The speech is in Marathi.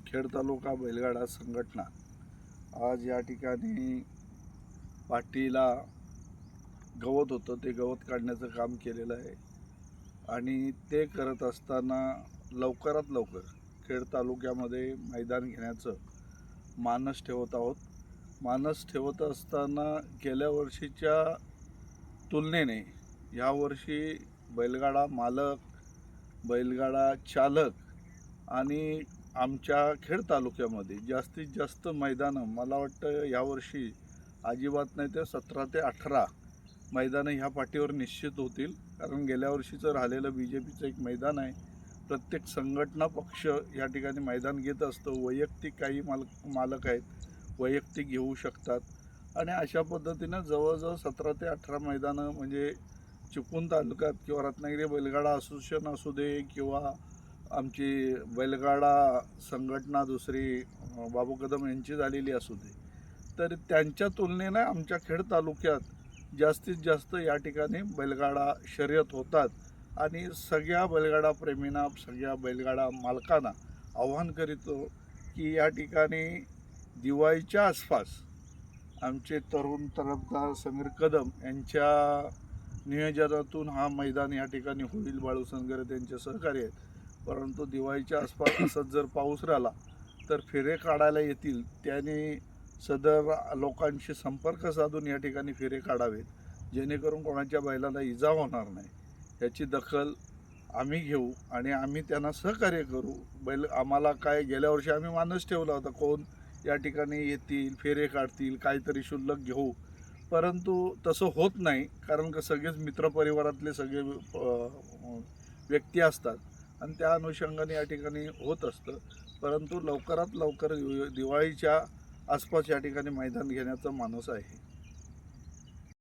खेड तालुका बैलगाडा संघटना आज या ठिकाणी पाठीला गवत होतं ते गवत काढण्याचं काम केलेलं आहे आणि ते करत असताना लवकरात लवकर खेड तालुक्यामध्ये मैदान घेण्याचं मानस ठेवत आहोत. मानस ठेवत असताना गेल्या वर्षीच्या तुलनेने यावर्षी बैलगाडा मालक, बैलगाडा चालक आणि आमच्या खेड तालुक्यामध्ये जास्तीत जास्त मैदानं मला वाटतं यावर्षी अजिबात नाही ते 17 ते 18 मैदानं ह्या पाठीवर निश्चित होतील. कारण गेल्या वर्षीचं राहिलेलं BJPचं एक मैदान आहे. प्रत्येक संघटना पक्ष या ठिकाणी मैदान घेत असतो. वैयक्तिक काही मालक आहेत, वैयक्तिक घेऊ शकतात आणि अशा पद्धतीनं जवळजवळ 17 ते 18 मैदानं म्हणजे चिपळूण तालुक्यात किंवा रत्नागिरी बैलगाडा असोसिएशन असू दे किंवा आमची बैलगाडा संघटना दुसरी बाबू कदम यांची झालेली असू दे, तर त्यांच्या तुलनेनं आमच्या खेड तालुक्यात जास्तीत जास्त या ठिकाणी बैलगाडा शर्यत होतात आणि सगळ्या बैलगाडा प्रेमींना, सगळ्या बैलगाडा मालकांना आव्हान करीतो की या ठिकाणी दिवाळीच्या आसपास आमचे तरुण तरफदार समीर कदम यांच्या नियोजनातून हा मैदान या ठिकाणी होईल. बाळू सनगरे त्यांचे सहकार्य आहेत. परंतु दिवाळीच्या आसपास असंच जर पाऊस राहिला तर फेरे काढायला येतील. त्याने सदर लोकांशी संपर्क साधून या ठिकाणी फेरे काढावेत, जेणेकरून कोणाच्या बैलाला इजा होणार नाही. याची दखल आम्ही घेऊ आणि आम्ही त्यांना सहकार्य करू. आम्हाला काय गेल्या वर्षी आम्ही मानस ठेवला होता, कोण या ठिकाणी येतील, फेरे काढतील, काहीतरी शुल्लक घेऊ. परंतु तसं होत नाही, कारण का सगळेच मित्रपरिवारातले सगळे व्यक्ती असतात आणि त्या अनुषंगाने या ठिकाणी होत असतं. परंतु लवकरात लवकर दिवाळीच्या आसपास या ठिकाणी मैदान घेण्याचा मानस आहे.